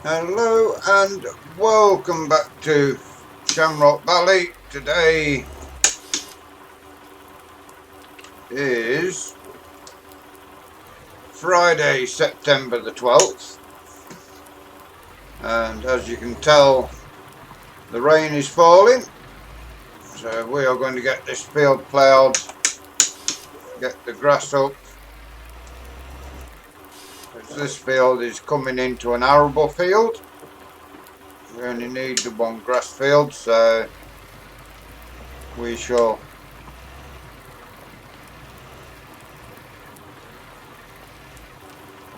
Hello and welcome back to Shamrock Valley. Today is Friday, September the 12th, and as you can tell, the rain is falling, so we are going to get this field ploughed, get the grass up, as this field is coming into an arable field. We only need the one grass field, so we shall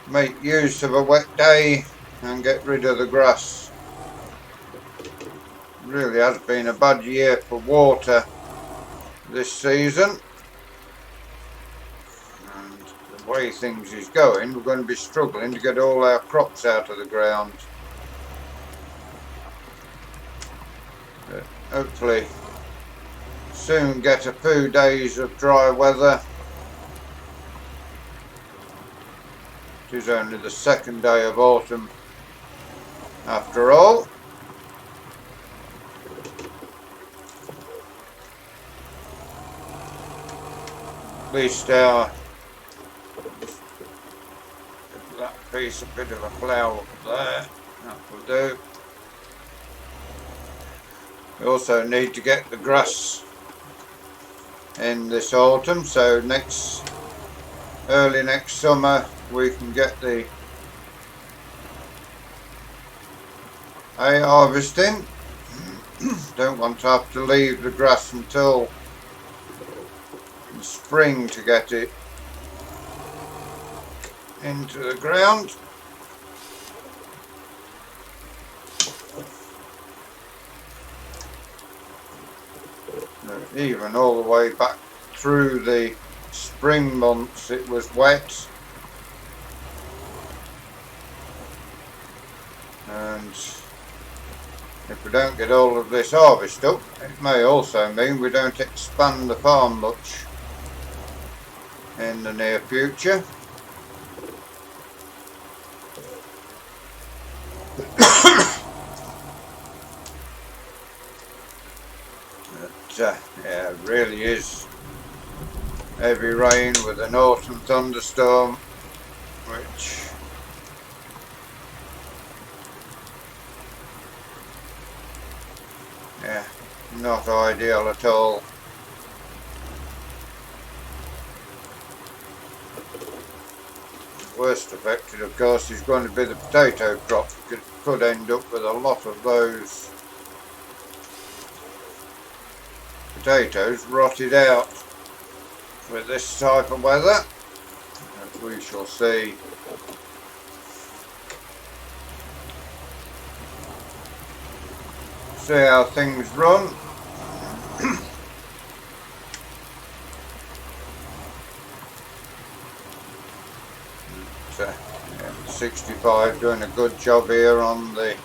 make use of a wet day and get rid of the grass. It really has been a bad year for water this season, and the way things is going, we're going to be struggling to get all our crops out of the ground. But hopefully soon get a few days of dry weather. It is only the second day of autumn after all. At least our that piece, a bit of a plough up there, that will do. We also need to get the grass in this autumn, so early next summer we can get the hay harvesting. Don't want to have to leave the grass until the spring to get it into the ground. Even all the way back through the spring months it was wet, and if we don't get all of this harvest up, it may also mean we don't expand the farm much in the near future. Yeah, it really is heavy rain with an autumn thunderstorm, which not ideal at all. Worst affected, of course, is going to be the potato crop, because it could end up with a lot of those potatoes rotted out with this type of weather. As we shall see. See how things run. Yeah, 65 doing a good job here on the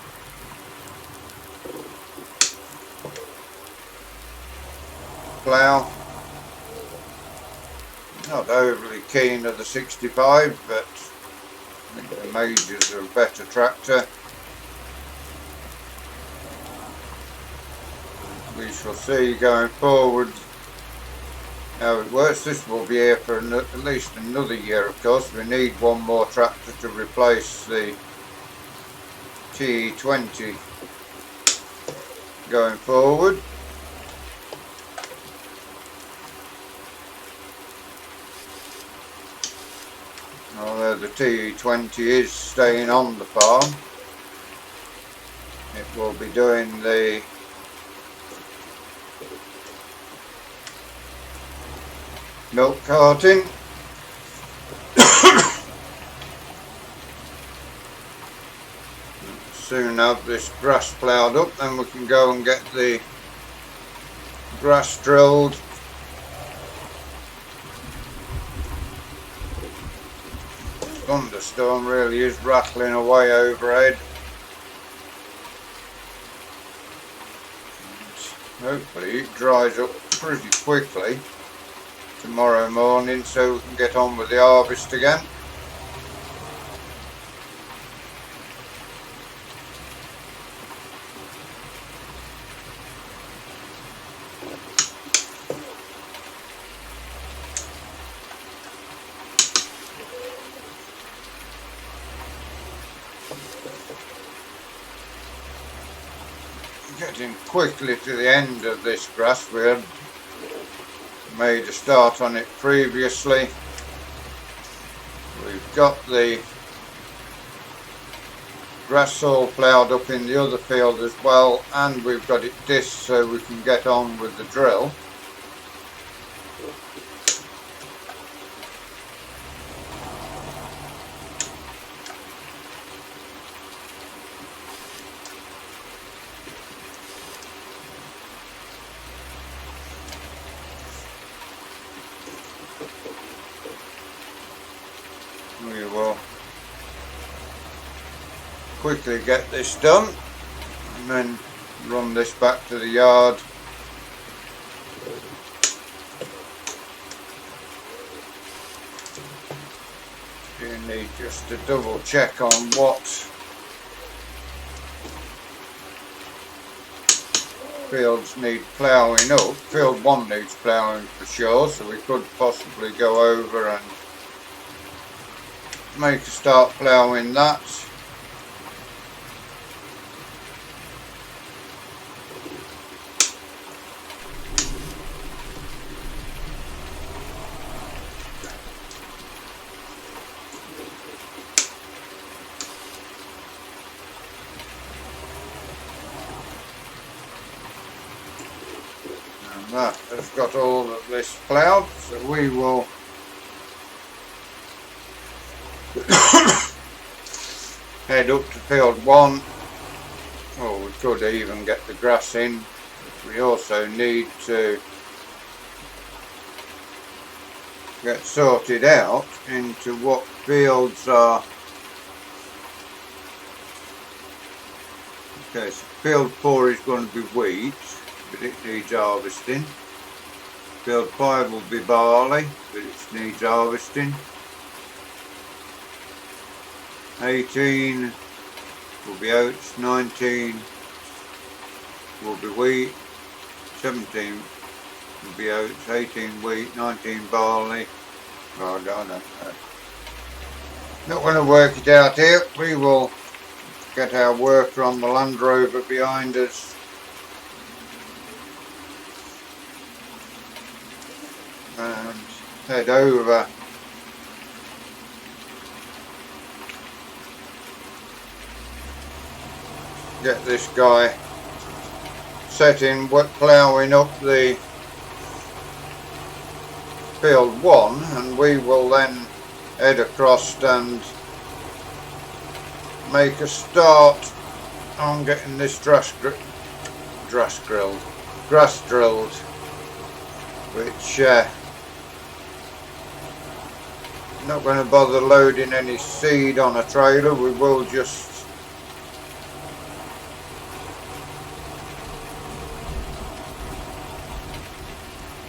plough. Not overly keen of the 65, but I think the Majors are a better tractor. We shall see going forward how it works. This will be here for at least another year, of course. We need one more tractor to replace the TE20 going forward. Although the TE20 is staying on the farm, it will be doing the milk carting. Soon have this grass ploughed up, then we can go and get the grass drilled. Thunderstorm really is rattling away overhead. And hopefully it dries up pretty quickly tomorrow morning so we can get on with the harvest again. getting quickly to the end of this grass. We had made a start on it previously. We've got the grass all ploughed up in the other field as well, and we've got it disked so we can get on with the drill. We will quickly get this done and then run this back to the yard. You need just to double check on what fields need ploughing up. Field 1 needs ploughing for sure, so we could possibly go over and make a start ploughing that. And that has got all of this ploughed, so we will head up to field 1. Oh, we could even get the grass in. We also need to get sorted out into what fields are. Okay, so field 4 is going to be wheat, but it needs harvesting. Field 5 will be barley, but it needs harvesting. 18 will be oats, 19 will be wheat, 17 will be oats, 18 wheat, 19 barley. Oh, I don't know. Not going to work it out here. We will get our worker on the Land Rover behind us and head over get this guy setting, ploughing up the field 1, and we will then head across and make a start on getting this grass drilled, which not going to bother loading any seed on a trailer. We will just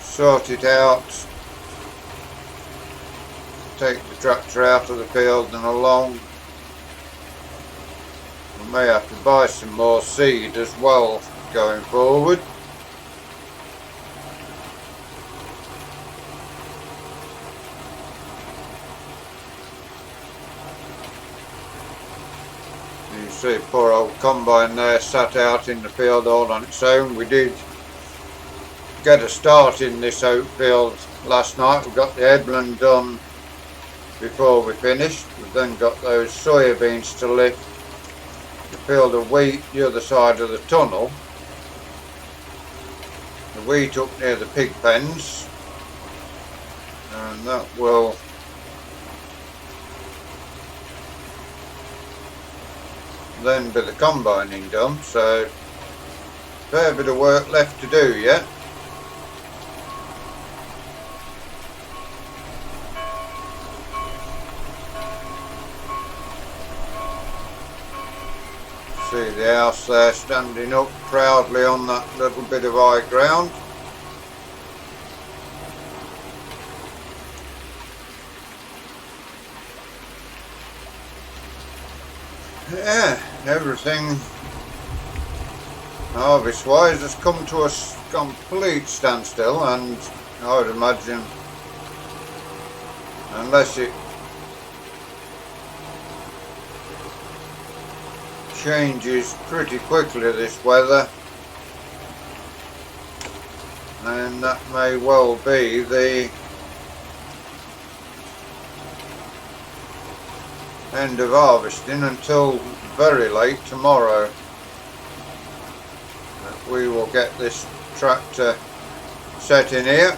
sort it out, take the tractor out of the field and along. We may have to buy some more seed as well going forward. You see poor old combine there sat out in the field all on its own. We did get a start in this oat field last night. We got the headland done before we finished. We've then got those soybeans to lift, the field of wheat the other side of the tunnel, the wheat up near the pig pens, and that will then be the combining done. So fair bit of work left to do yet. See the house there standing up proudly on that little bit of high ground. Yeah, everything harvest wise has come to a complete standstill, and I would imagine unless it changes pretty quickly, this weather, and that may well be the end of harvesting until very late tomorrow. We will get this tractor set in here,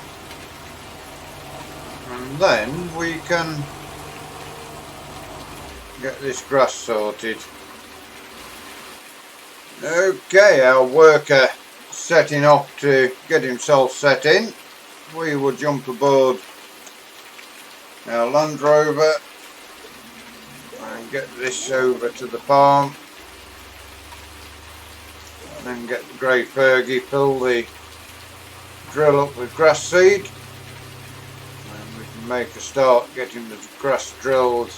and then we can get this grass sorted. Okay, our worker setting off to get himself set in. We will jump aboard our Land Rover and get this over to the farm, and then get the grey Fergie, fill the drill up with grass seed, and we can make a start getting the grass drilled,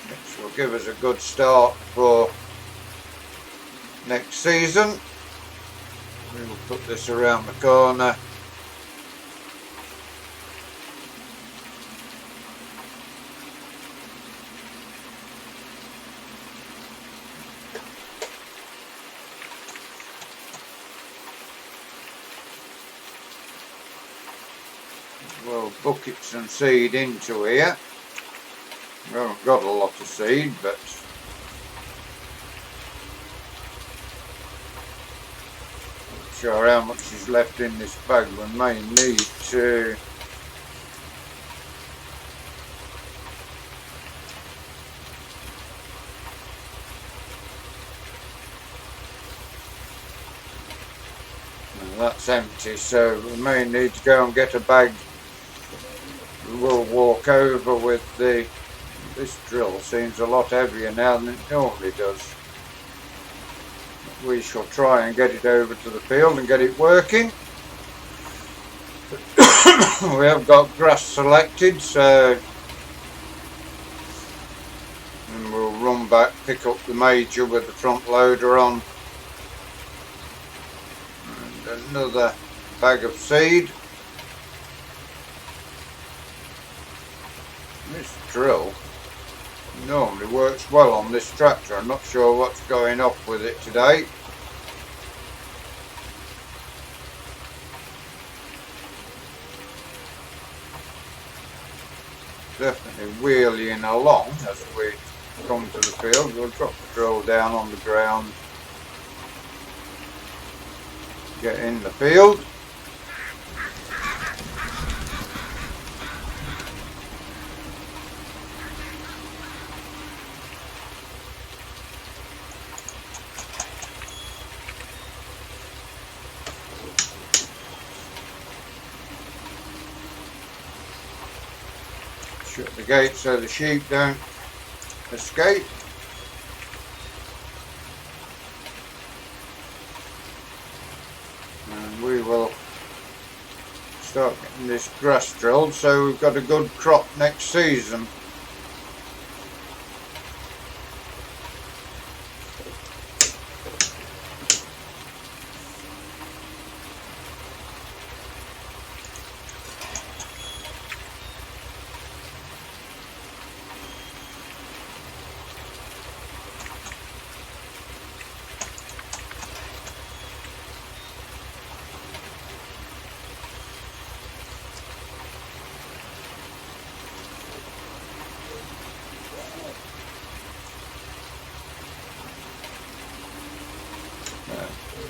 which will give us a good start for next season. We will put this around the corner. Well, buckets and seed into here. We haven't got a lot of seed, but not sure how much is left in this bag. We may need to that's empty, so we may need to go and get a bag. We'll walk over with the, this drill seems a lot heavier now than it normally does. We shall try and get it over to the field and get it working. We have got grass selected, so and we'll run back, pick up the major with the front loader on, and another bag of seed. This drill normally works well on this tractor. I'm not sure what's going off with it today. Definitely wheeling along as we come to the field. We'll drop the drill down on the ground, get in the field. Shut the gate so the sheep don't escape. And we will start getting this grass drilled so we've got a good crop next season.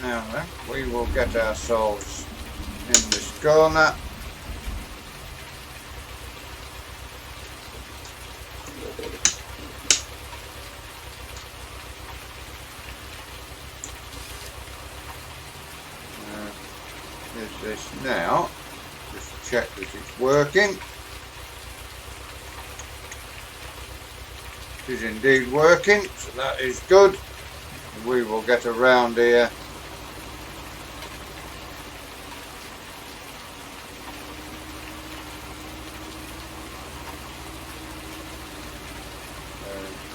Now then, we will get ourselves in this corner. Is this now? Just check that it's working. It is indeed working, so that is good. We will get around here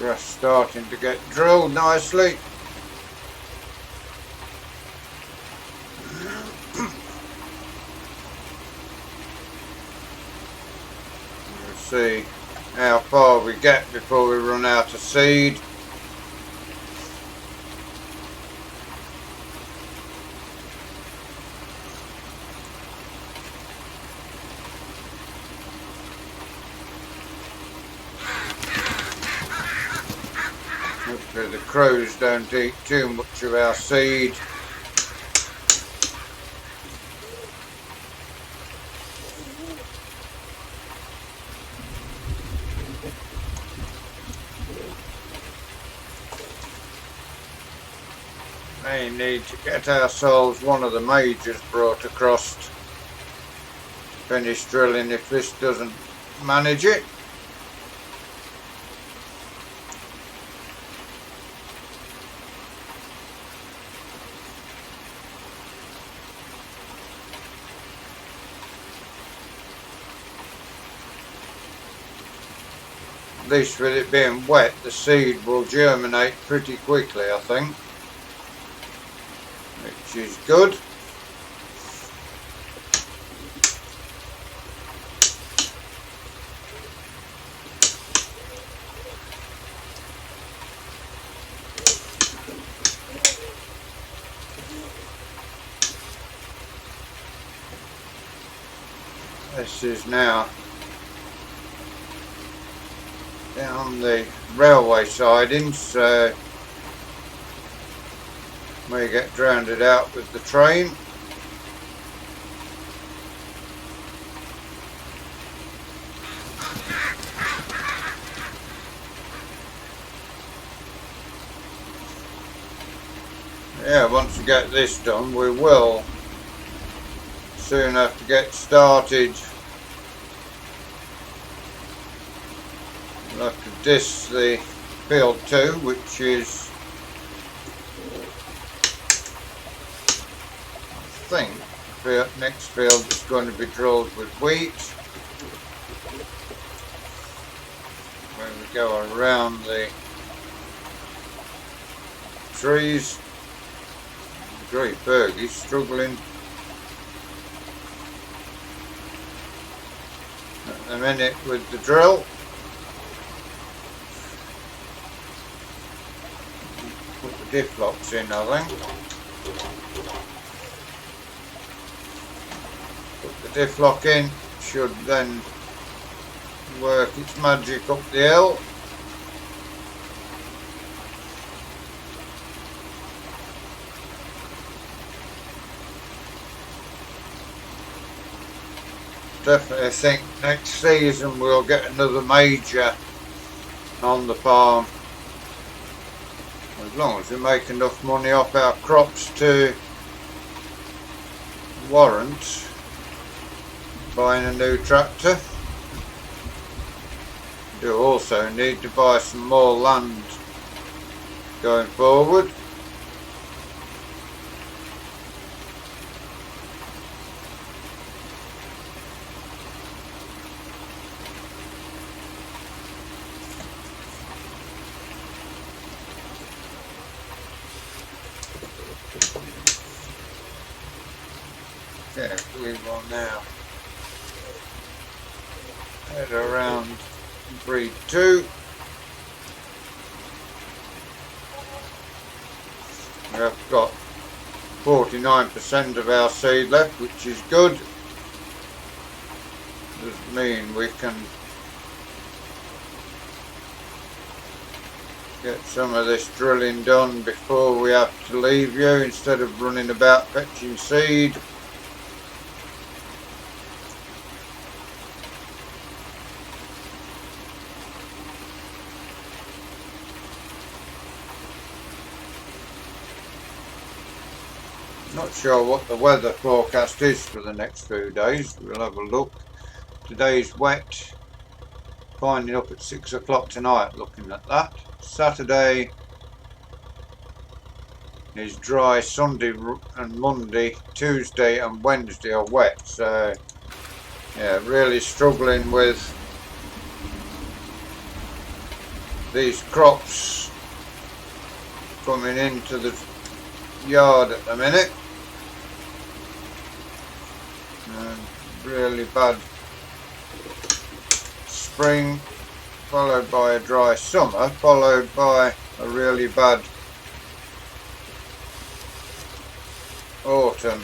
grass starting to get drilled nicely. We'll see how far we get before we run out of seed. so the crows don't eat too much of our seed. We need to get ourselves one of the majors brought across to finish drilling if this doesn't manage it. At least with it being wet, the seed will germinate pretty quickly, I think, which is good. This is now down the railway siding, so we get drowned out with the train. Yeah, once we get this done, we will soon have to get started. We'll have to disc the field 2, which is, I think, the next field is going to be drilled with wheat. When we go around the trees, the great bird is struggling at the minute with the drill. Put the diff locks in, I think. Put the diff lock in, should then work its magic up the hill. Definitely think next season we'll get another major on the farm, as long as we make enough money off our crops to warrant buying a new tractor. We do also need to buy some more land going forward. Yeah, we will now head around breed 2. We have got 49% of our seed left, which is good. Does mean we can get some of this drilling done before we have to leave you, instead of running about fetching seed. Not sure what the weather forecast is for the next few days. We'll have a look. Today's wet, finding up at 6 o'clock tonight, looking at that. Saturday is dry, Sunday and Monday, Tuesday and Wednesday are wet, so yeah, really struggling with these crops coming into the yard at the minute. Really bad spring, followed by a dry summer, followed by a really bad autumn.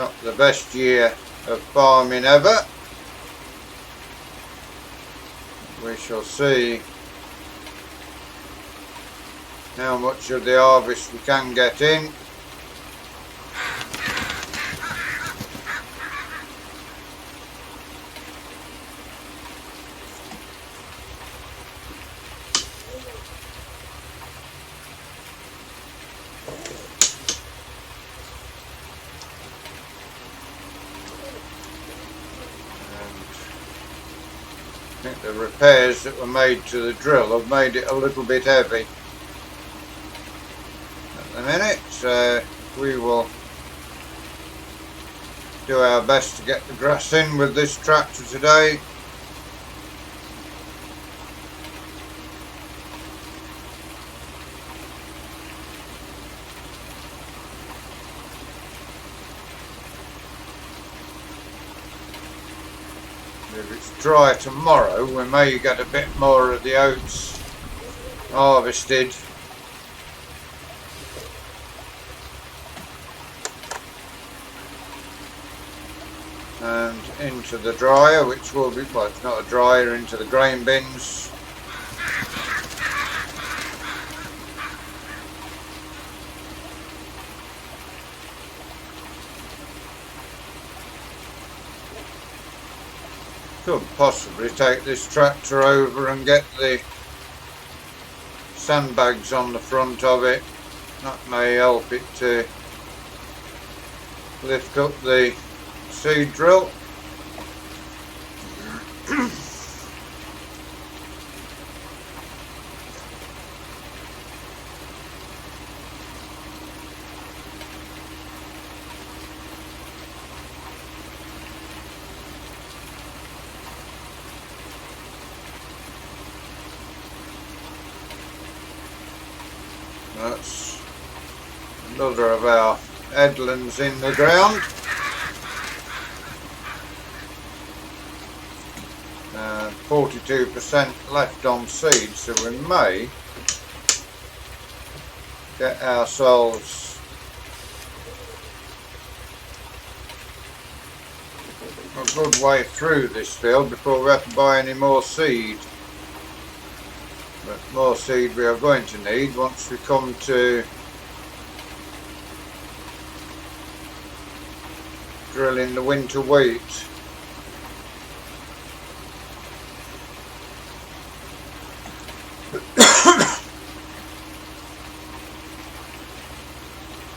not the best year of farming ever. We shall see how much of the harvest we can get in. I think the repairs that were made to the drill have made it a little bit heavy at the minute, so we will do our best to get the grass in with this tractor today. If it's dry tomorrow, we may get a bit more of the oats harvested. And into the dryer, which will be, well, it's not a dryer, into the grain bins. Could possibly take this tractor over and get the sandbags on the front of it. That may help it to lift up the seed drill. That's another of our headlands in the ground. 42% left on seed, so we may get ourselves a good way through this field before we have to buy any more seed. But more seed we are going to need once we come to drilling the winter wheat.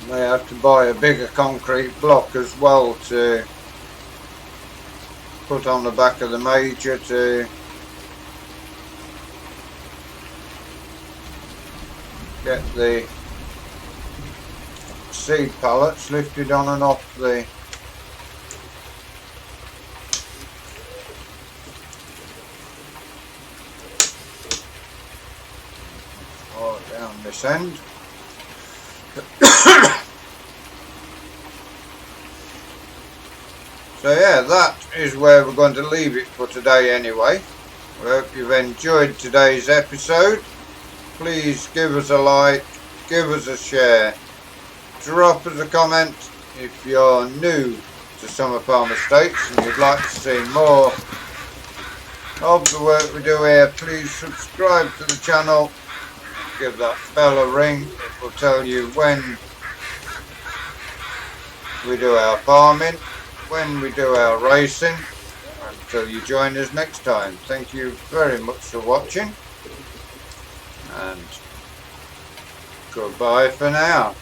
May have to buy a bigger concrete block as well to put on the back of the major to get the seed pallets lifted on and off the down this end. So yeah, that is where we're going to leave it for today anyway. We hope you've enjoyed today's episode. Please give us a like, give us a share, drop us a comment if you're new to Summer Farm Estates and you'd like to see more of the work we do here. Please subscribe to the channel, give that bell a ring, it will tell you when we do our farming, when we do our racing. Until you join us next time, thank you very much for watching, and goodbye for now.